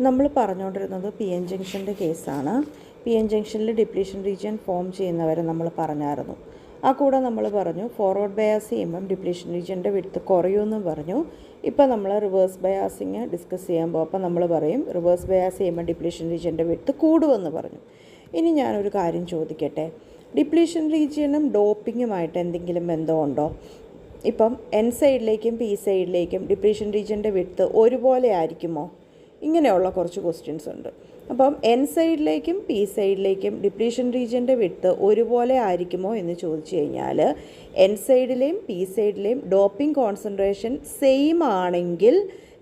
നമ്മൾ പറഞ്ഞുകൊണ്ടിരുന്നത് P N ജംഗ്ഷൻ്റെ കേസാണ്. പി എൻ ജംഗ്ഷനിൽ ഡിപ്ലീഷൻ റീജിയൻ ഫോം ചെയ്യുന്നവരെ നമ്മൾ പറഞ്ഞായിരുന്നു. ആ കൂടെ നമ്മൾ പറഞ്ഞു ഫോർവേഡ് ബയാസ് ചെയ്യുമ്പം ഡിപ്ലീഷൻ റീജിയൻ്റെ വിഡ്ത്ത് കുറയുമെന്നും പറഞ്ഞു. ഇപ്പോൾ നമ്മൾ റിവേഴ്സ് ബയാസിങ് ഡിസ്കസ് ചെയ്യുമ്പോൾ അപ്പോൾ നമ്മൾ പറയും റിവേഴ്സ് ബയാസ് ചെയ്യുമ്പോൾ ഡിപ്ലീഷൻ റീജിയൻ്റെ വിഡ്ത്ത് കൂടുമെന്ന് പറഞ്ഞു. ഇനി ഞാനൊരു കാര്യം ചോദിക്കട്ടെ, ഡിപ്ലീഷൻ റീജിയനും ഡോപ്പിങ്ങുമായിട്ട് എന്തെങ്കിലും ബന്ധമുണ്ടോ? ഇപ്പം എൻ സൈഡിലേക്കും പി സൈഡിലേക്കും ഡിപ്ലീഷൻ റീജിയൻ്റെ വിഡ്ത്ത് ഒരുപോലെ ആയിരിക്കുമോ? ഇങ്ങനെയുള്ള കുറച്ച് ക്വസ്റ്റ്യൻസ് ഉണ്ട്. അപ്പം എൻ സൈഡിലേക്കും പി സൈഡിലേക്കും ഡിപ്ലീഷൻ റീജിയൻ്റെ വിഡ്ത്ത് ഒരുപോലെ ആയിരിക്കുമോ എന്ന് ചോദിച്ചു കഴിഞ്ഞാൽ എൻ സൈഡിലെയും പി സൈഡിലെയും ഡോപ്പിംഗ് കോൺസെൻട്രേഷൻ സെയിം ആണെങ്കിൽ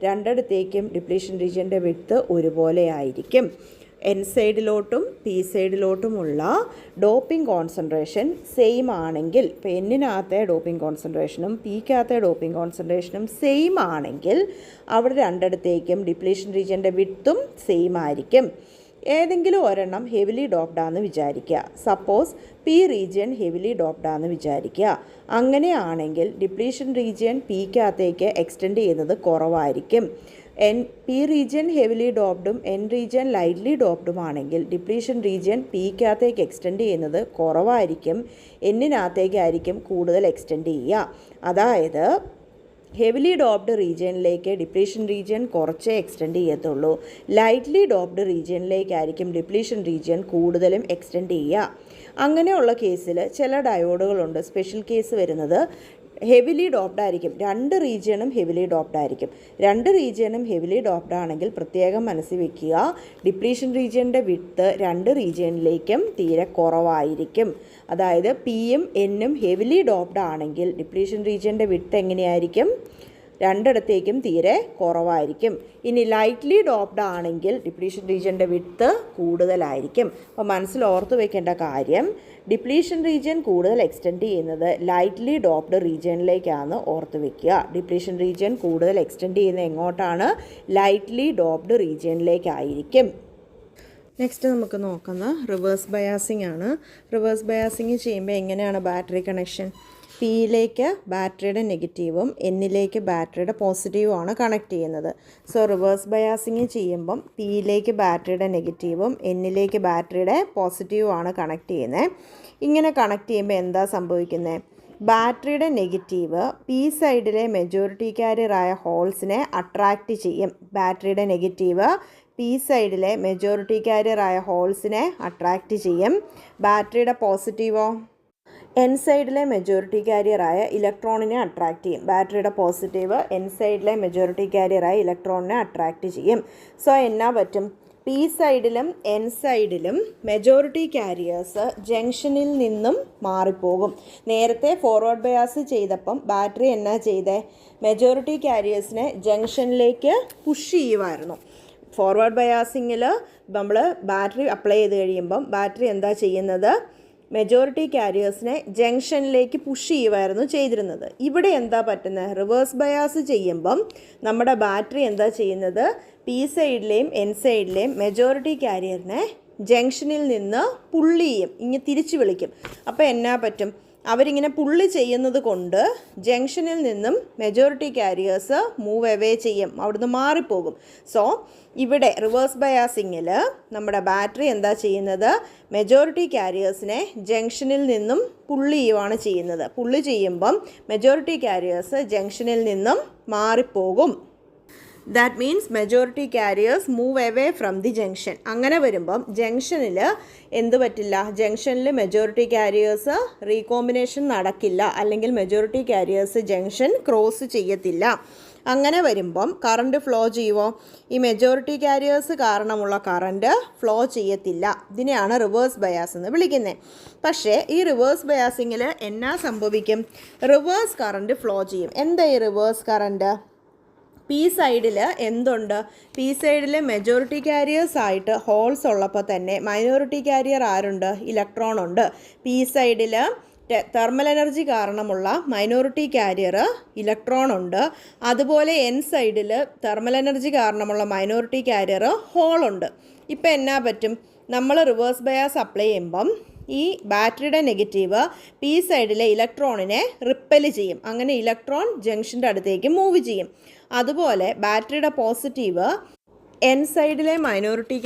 രണ്ടിടത്തേക്കും ഡിപ്ലീഷൻ റീജിയൻ്റെ വിഡ്ത്ത് ഒരുപോലെ ആയിരിക്കും. എൻ സൈഡിലോട്ടും പി സൈഡിലോട്ടുമുള്ള ഡോപ്പിംഗ് കോൺസെൻട്രേഷൻ സെയിം ആണെങ്കിൽ, ഇപ്പോൾ എന്നിനകത്തെ ഡോപ്പിംഗ് കോൺസെൻട്രേഷനും പിക്കകത്തെ ഡോപ്പിംഗ് കോൺസെൻട്രേഷനും സെയിം ആണെങ്കിൽ അവിടെ രണ്ടിടത്തേക്കും ഡിപ്ലീഷൻ റീജിയൻ്റെ വിഡ്ത്തും സെയിം ആയിരിക്കും. ഏതെങ്കിലും ഒരെണ്ണം ഹെവിലി ഡോപ്ഡാന്ന് വിചാരിക്കുക. സപ്പോസ് പി റീജിയൻ ഹെവിലി ഡോപ്ഡാന്ന് വിചാരിക്കുക. അങ്ങനെയാണെങ്കിൽ ഡിപ്ലീഷൻ റീജിയൻ പിക്കകത്തേക്ക് എക്സ്റ്റെൻഡ് ചെയ്യുന്നത് കുറവായിരിക്കും. പി റീജിയൻ ഹെവിലി ഡോപ്ഡും എൻ റീജിയൻ ലൈറ്റ്ലി ഡോപ്ഡും ആണെങ്കിൽ ഡിപ്ലീഷൻ റീജിയൻ പിക്കകത്തേക്ക് എക്സ്റ്റെൻഡ് ചെയ്യുന്നത് കുറവായിരിക്കും, എന്നിനകത്തേക്കായിരിക്കും കൂടുതൽ എക്സ്റ്റെൻഡ് ചെയ്യുക. അതായത് ഹെവിലി ഡോപ്ഡ് റീജിയനിലേക്ക് ഡിപ്ലീഷൻ റീജിയൻ കുറച്ചേ എക്സ്റ്റെൻഡ് ചെയ്യത്തുള്ളൂ. ലൈറ്റ്ലി ഡോപ്ഡ് റീജിയനിലേക്കായിരിക്കും ഡിപ്ലീഷൻ റീജിയൻ കൂടുതലും എക്സ്റ്റെൻഡ് ചെയ്യുക. അങ്ങനെയുള്ള കേസിൽ ചില ഡയോഡുകളുണ്ട് സ്പെഷ്യൽ കേസ് വരുന്നത് ഹെവിലി ഡോപ്ഡ് ആയിരിക്കും. രണ്ട് റീജിയനും ഹെവിലി ഡോപ്ഡ് ആയിരിക്കും. രണ്ട് റീജിയനും ഹെവിലി ഡോപ്ഡ് ആണെങ്കിൽ പ്രത്യേകം മനസ്സിൽ വെക്കുക, ഡിപ്ലീഷൻ റീജിയൻ്റെ വിഡ്ത്ത് രണ്ട് റീജിയനിലേക്കും തീരെ കുറവായിരിക്കും. അതായത് പിയും എന്നും ഹെവിലി ഡോപ്ഡ് ആണെങ്കിൽ ഡിപ്ലീഷൻ റീജിയൻ്റെ വിഡ്ത്ത് എങ്ങനെയായിരിക്കും? രണ്ടിടത്തേക്കും തീരെ കുറവായിരിക്കും. ഇനി ലൈറ്റ്ലി ഡോപ്ഡ് ആണെങ്കിൽ ഡിപ്ലീഷൻ റീജിയൻ്റെ വിഡ്ത്ത് കൂടുതലായിരിക്കും. അപ്പോൾ മനസ്സിൽ ഓർത്ത് വെക്കേണ്ട കാര്യം, ഡിപ്ലീഷൻ റീജിയൻ കൂടുതൽ എക്സ്റ്റെൻഡ് ചെയ്യുന്നത് ലൈറ്റ്ലി ഡോപ്ഡ് റീജിയനിലേക്കാണ് ഓർത്ത് വെക്കുക. ഡിപ്ലീഷൻ റീജിയൻ കൂടുതൽ എക്സ്റ്റെൻഡ് ചെയ്യുന്നത് എങ്ങോട്ടാണ്? Lightly doped റീജിയനിലേക്കായിരിക്കും. നെക്സ്റ്റ് നമുക്ക് നോക്കുന്നത് റിവേഴ്സ് ബയാസിംഗ് ആണ്. റിവേഴ്സ് ബയാസിംഗ് ചെയ്യുമ്പോൾ എങ്ങനെയാണ് ബാറ്ററി കണക്ഷൻ? പിയിലേക്ക് ബാറ്ററിയുടെ നെഗറ്റീവും എന്നിലേക്ക് ബാറ്ററിയുടെ പോസിറ്റീവും ആണ് കണക്ട് ചെയ്യുന്നത്. സോ റിവേഴ്സ് ബയാസിങ് ചെയ്യുമ്പം പിയിലേക്ക് ബാറ്ററിയുടെ നെഗറ്റീവും എന്നിലേക്ക് ബാറ്ററിയുടെ പോസിറ്റീവും ആണ് കണക്ട് ചെയ്യുന്നത്. ഇങ്ങനെ കണക്ട് ചെയ്യുമ്പോൾ എന്താ സംഭവിക്കുന്നത്? ബാറ്ററിയുടെ നെഗറ്റീവ് പി സൈഡിലെ മെജോറിറ്റി കാരിയറായ ഹോൾസിനെ അട്രാക്റ്റ് ചെയ്യും. ബാറ്ററിയുടെ നെഗറ്റീവ് പി സൈഡിലെ മെജോറിറ്റി കാരിയറായ ഹോൾസിനെ അട്രാക്റ്റ് ചെയ്യും. ബാറ്ററിയുടെ പോസിറ്റീവോ എൻ സൈഡിലെ മെജോറിറ്റി കാരിയറായ ഇലക്ട്രോണിനെ അട്രാക്റ്റ് ചെയ്യും. ബാറ്ററിയുടെ പോസിറ്റീവ് എൻ സൈഡിലെ മെജോറിറ്റി കാരിയറായ ഇലക്ട്രോണിനെ അട്രാക്റ്റ് ചെയ്യും. സോ എന്നാ പറ്റും? പി സൈഡിലും എൻ സൈഡിലും മെജോറിറ്റി കാരിയേഴ്സ് ജംഗ്ഷനിൽ നിന്നും മാറിപ്പോകും. നേരത്തെ ഫോർവേഡ് ബയാസ് ചെയ്തപ്പം ബാറ്ററി എന്നാ ചെയ്തേ? മെജോറിറ്റി കാരിയേഴ്സിനെ ജംഗ്ഷനിലേക്ക് പുഷ് ചെയ്യുമായിരുന്നു. ഫോർവേഡ് ബയാസിങ്ങിൽ നമ്മൾ ബാറ്ററി അപ്ലൈ ചെയ്ത് കഴിയുമ്പം ബാറ്ററി എന്താ ചെയ്യുന്നത്? മെജോറിറ്റി കാരിയേഴ്സിനെ ജംഗ്ഷനിലേക്ക് പുഷ് ചെയ്യുമായിരുന്നു ചെയ്തിരുന്നത്. ഇവിടെ എന്താ പറ്റുന്നത്? റിവേഴ്സ് ബയാസ് ചെയ്യുമ്പം നമ്മുടെ ബാറ്ററി എന്താ ചെയ്യുന്നത്? പി സൈഡിലെയും എൻ സൈഡിലെയും മെജോറിറ്റി കാരിയറിനെ ജംഗ്ഷനിൽ നിന്ന് പുള്ളി ചെയ്യും, ഇങ്ങനെ തിരിച്ചു വിളിക്കും. അപ്പോൾ എന്നാ പറ്റും? അവരിങ്ങനെ പുള്ളി ചെയ്യുന്നത് കൊണ്ട് ജംഗ്ഷനിൽ നിന്നും മെജോറിറ്റി കാരിയേഴ്സ് മൂവ് അവേ ചെയ്യും, അവിടുന്ന് മാറിപ്പോകും. സോ ഇവിടെ റിവേഴ്സ് ബയാസിങ്ങിൽ നമ്മുടെ ബാറ്ററി എന്താ ചെയ്യുന്നത്? മെജോറിറ്റി കാരിയേഴ്സിനെ ജംഗ്ഷനിൽ നിന്നും പുള്ളി ചെയ്യുവാണ് ചെയ്യുന്നത്. പുള്ളി ചെയ്യുമ്പം മെജോറിറ്റി കാരിയേഴ്സ് ജംഗ്ഷനിൽ നിന്നും മാറിപ്പോകും. That means majority carriers move away from the junction. അങ്ങനെ വരുമ്പം ജംഗ്ഷനിൽ എന്ത് പറ്റില്ല? ജംഗ്ഷനിൽ മെജോറിറ്റി കാരിയേഴ്സ് റീകോമ്പിനേഷൻ നടക്കില്ല, അല്ലെങ്കിൽ മെജോറിറ്റി കാരിയേഴ്സ് ജംഗ്ഷൻ ക്രോസ് ചെയ്യത്തില്ല. അങ്ങനെ വരുമ്പം കറണ്ട് ഫ്ലോ ചെയ്യുമോ? ഈ മെജോറിറ്റി കാരിയേഴ്സ് കാരണമുള്ള കറണ്ട് ഫ്ലോ ചെയ്യത്തില്ല. ഇതിനെയാണ് റിവേഴ്സ് ബയാസ് എന്ന് വിളിക്കുന്നത്. പക്ഷേ ഈ റിവേഴ്സ് ബയാസിങ്ങിൽ എന്നാ സംഭവിക്കും? റിവേഴ്സ് കറണ്ട് ഫ്ലോ ചെയ്യും. എന്താ ഈ റിവേഴ്സ് കറണ്ട്? പി സൈഡിൽ എന്തുണ്ട്? പി സൈഡിൽ മെജോറിറ്റി കാരിയേഴ്സ് ആയിട്ട് ഹോൾസ് ഉള്ളപ്പോൾ തന്നെ മൈനോറിറ്റി കാരിയർ ആരുണ്ട്? ഇലക്ട്രോൺ ഉണ്ട്. പി സൈഡിൽ തെർമൽ എനർജി കാരണമുള്ള മൈനോറിറ്റി കാരിയർ ഇലക്ട്രോൺ ഉണ്ട്. അതുപോലെ എൻ സൈഡിൽ തെർമൽ എനർജി കാരണമുള്ള മൈനോറിറ്റി കാരിയർ ഹോളുണ്ട്. ഇപ്പം എന്നാ പറ്റും? നമ്മൾ റിവേഴ്സ് ബയാസ് അപ്ലൈ ചെയ്യുമ്പം ഈ ബാറ്ററിയുടെ നെഗറ്റീവ് പി സൈഡിലെ ഇലക്ട്രോണിനെ റിപ്പൽ ചെയ്യും. അങ്ങനെ ഇലക്ട്രോൺ ജംഗ്ഷൻ്റെ അടുത്തേക്ക് മൂവ് ചെയ്യും. അതുപോലെ ബാറ്ററിയുടെ പോസിറ്റീവ് എൻ സൈഡിലെ മൈനോറിറ്റി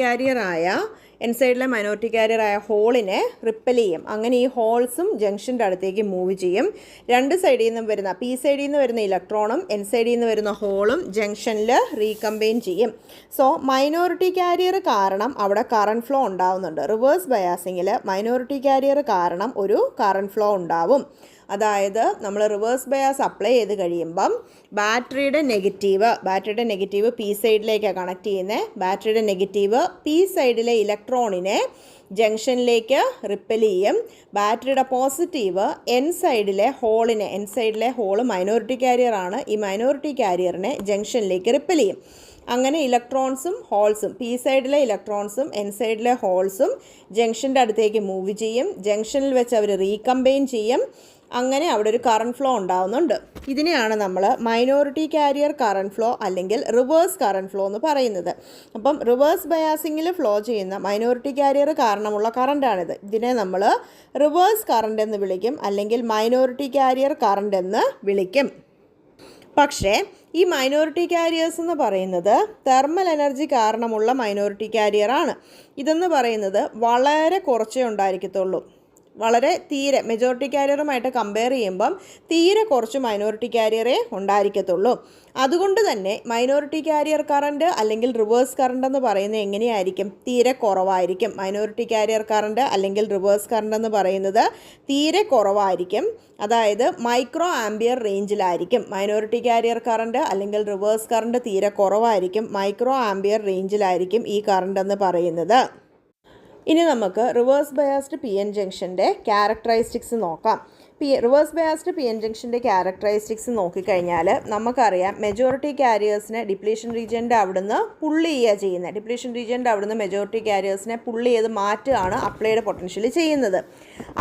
കാരിയറായ ഹോളിനെ റിപ്പൽ ചെയ്യും. അങ്ങനെ ഈ ഹോൾസും ജംഗ്ഷൻ്റെ അടുത്തേക്ക് മൂവ് ചെയ്യും. രണ്ട് സൈഡിൽ നിന്നും വരുന്ന പി സൈഡിൽ നിന്ന് വരുന്ന ഇലക്ട്രോണും എൻ സൈഡിൽ നിന്ന് വരുന്ന ഹോളും ജംഗ്ഷനിൽ റീകമ്പൈൻ ചെയ്യും. സോ മൈനോറിറ്റി കാരിയർ കാരണം അവിടെ കറണ്ട് ഫ്ലോ ഉണ്ടാവുന്നുണ്ട്. റിവേഴ്സ് ബയാസിങ്ങിൽ മൈനോറിറ്റി കാരിയർ കാരണം ഒരു കറണ്ട് ഫ്ലോ ഉണ്ടാവും. അതായത് നമ്മൾ റിവേഴ്സ് ബയാസ് അപ്ലൈ ചെയ്ത് കഴിയുമ്പം ബാറ്ററിയുടെ നെഗറ്റീവ് പി സൈഡിലേക്കാണ് കണക്ട് ചെയ്യുന്നത്. ബാറ്ററിയുടെ നെഗറ്റീവ് പി സൈഡിലെ ഇലക്ട്രോണിനെ ജംഗ്ഷനിലേക്ക് റിപ്പൽ ചെയ്യും. ബാറ്ററിയുടെ പോസിറ്റീവ് എൻ സൈഡിലെ ഹോള് മൈനോറിറ്റി കാരിയറാണ്. ഈ മൈനോറിറ്റി കാരിയറിനെ ജംഗ്ഷനിലേക്ക് റിപ്പൽ ചെയ്യും. അങ്ങനെ ഇലക്ട്രോൺസും ഹോൾസും പി സൈഡിലെ ഇലക്ട്രോൺസും എൻ സൈഡിലെ ഹോൾസും ജംഗ്ഷൻ്റെ അടുത്തേക്ക് മൂവ് ചെയ്യും. ജംഗ്ഷനിൽ വെച്ച് അവർ റീകമ്പൈൻ ചെയ്യും. അങ്ങനെ അവിടെ ഒരു കറണ്ട് ഫ്ലോ ഉണ്ടാവുന്നുണ്ട്. ഇതിനെയാണ് നമ്മൾ മൈനോറിറ്റി കാരിയർ കറണ്ട് ഫ്ലോ അല്ലെങ്കിൽ റിവേഴ്സ് കറണ്ട് ഫ്ലോ എന്ന് പറയുന്നത്. അപ്പം റിവേഴ്സ് ബയാസിങ്ങിൽ ഫ്ലോ ചെയ്യുന്ന മൈനോറിറ്റി കാരിയർ കാരണമുള്ള കറണ്ടാണിത്. ഇതിനെ നമ്മൾ റിവേഴ്സ് കറണ്ട് എന്ന് വിളിക്കും, അല്ലെങ്കിൽ മൈനോറിറ്റി കാരിയർ കറണ്ട് എന്ന് വിളിക്കും. പക്ഷേ ഈ മൈനോറിറ്റി കാരിയേഴ്സ് എന്ന് പറയുന്നത് തെർമൽ എനർജി കാരണമുള്ള മൈനോറിറ്റി കാരിയറാണ്. ഇതെന്ന് പറയുന്നത് വളരെ കുറച്ചേ ഉണ്ടായിരിക്കത്തുള്ളൂ. തീരെ മെജോറിറ്റി കാരിയറുമായിട്ട് കമ്പയർ ചെയ്യുമ്പം തീരെ കുറച്ച് മൈനോറിറ്റി കാരിയറേ ഉണ്ടായിരിക്കത്തുള്ളൂ. അതുകൊണ്ട് തന്നെ മൈനോറിറ്റി കാരിയർ കറണ്ട് അല്ലെങ്കിൽ റിവേഴ്സ് കറണ്ട് എന്ന് പറയുന്നത് എങ്ങനെയായിരിക്കും? തീരെ കുറവായിരിക്കും. മൈനോറിറ്റി കാരിയർ കറണ്ട് അല്ലെങ്കിൽ റിവേഴ്സ് കറണ്ട് എന്ന് പറയുന്നത് തീരെ കുറവായിരിക്കും. അതായത് മൈക്രോ ആംപിയർ റേഞ്ചിലായിരിക്കും. മൈനോറിറ്റി കാരിയർ കറണ്ട് അല്ലെങ്കിൽ റിവേഴ്സ് കറണ്ട് തീരെ കുറവായിരിക്കും. മൈക്രോ ആംപിയർ റേഞ്ചിലായിരിക്കും ഈ കറണ്ട് എന്ന് പറയുന്നത്. ഇനി നമുക്ക് റിവേഴ്സ് ബയാസ്ഡ് പി എൻ ജംഗ്ഷൻ്റെ ക്യാരക്ടറിസ്റ്റിക്സ് നോക്കാം. റിവേഴ്സ് ബയാസ്ഡ് പി എൻ ജംഗ്ഷൻ്റെ ക്യാരക്ടറിസ്റ്റിക്സ് നോക്കിക്കഴിഞ്ഞാൽ നമുക്കറിയാം മെജോറിറ്റി കാരിയേഴ്സിനെ ഡിപ്ലീഷൻ റീജിയൻ്റെ അവിടുന്ന് പുള്ളി ചെയ്യുക ചെയ്യുന്നത്. ഡിപ്ലീഷൻ റീജിയൻ്റെ അവിടുന്ന് മെജോറിറ്റി കാരിയേഴ്സിനെ പുള്ളി ചെയ്ത് മാറ്റുകയാണ് അപ്ലൈഡ് പൊട്ടൻഷ്യൽ ചെയ്യുന്നത്.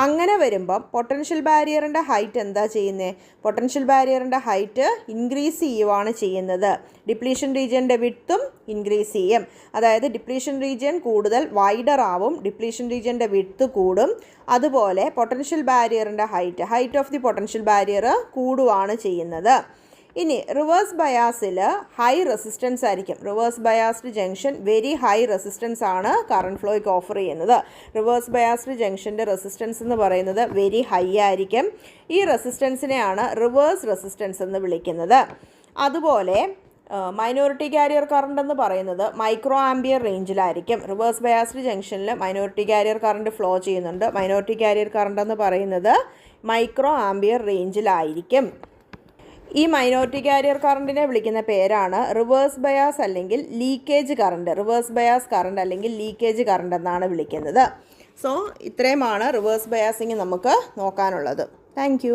അങ്ങനെ വരുമ്പം പൊട്ടൻഷ്യൽ ബാരിയറിൻ്റെ ഹൈറ്റ് എന്താ ചെയ്യുന്നത്? പൊട്ടൻഷ്യൽ ബാരിയറിൻ്റെ ഹൈറ്റ് ഇൻക്രീസ് ചെയ്യുവാണ് ചെയ്യുന്നത്. ഡിപ്ലീഷൻ റീജിയൻ്റെ വിഡ്ത്തും ഇൻക്രീസ് ചെയ്യും. അതായത് ഡിപ്ലീഷൻ റീജിയൻ കൂടുതൽ വൈഡർ ആവും, ഡിപ്ലീഷൻ റീജിയൻ്റെ വിഡ്ത്ത് കൂടും. അതുപോലെ പൊട്ടൻഷ്യൽ ബാരിയറിൻ്റെ height of the potential barrier കൂടുകയാണ് ചെയ്യുന്നത്. ഇനി റിവേഴ്സ് ബയാസിൽ ഹൈ റെസിസ്റ്റൻസ് ആയിരിക്കും. Reverse biased junction very high resistance ആണ് കറണ്ട് ഫ്ലോയ്ക്ക് ഓഫർ ചെയ്യുന്നത്. റിവേഴ്സ് ബയാസ്ഡ് ജംഗ്ഷൻ്റെ റെസിസ്റ്റൻസ് എന്ന് പറയുന്നത് വെരി ഹൈ ആയിരിക്കും. ഈ റെസിസ്റ്റൻസിനെയാണ് റിവേഴ്സ് റെസിസ്റ്റൻസ് എന്ന് വിളിക്കുന്നത്. അതുപോലെ മൈനോറിറ്റി കാരിയർ കറണ്ട് എന്ന് പറയുന്നത് മൈക്രോ ആംപിയർ റേഞ്ചിലായിരിക്കും. റിവേഴ്സ് ബയാസ്ഡ് ജംഗ്ഷനിൽ മൈനോറിറ്റി കാരിയർ കറണ്ട് ഫ്ലോ ചെയ്യുന്നുണ്ട്. മൈനോറിറ്റി കാരിയർ കറണ്ട് എന്ന് പറയുന്നത് മൈക്രോ ആംപിയർ റേഞ്ചിലായിരിക്കും. ഈ മൈനോറിറ്റി കാരിയർ കറണ്ടിനെ വിളിക്കുന്ന പേരാണ് റിവേഴ്സ് ബയാസ് അല്ലെങ്കിൽ leakage current. Reverse bias current അല്ലെങ്കിൽ ലീക്കേജ് കറണ്ട് എന്നാണ് വിളിക്കുന്നത്. സോ ഇത്രയുമാണ് റിവേഴ്സ് ബയാസിങ് നമുക്ക് നോക്കാനുള്ളത്. താങ്ക്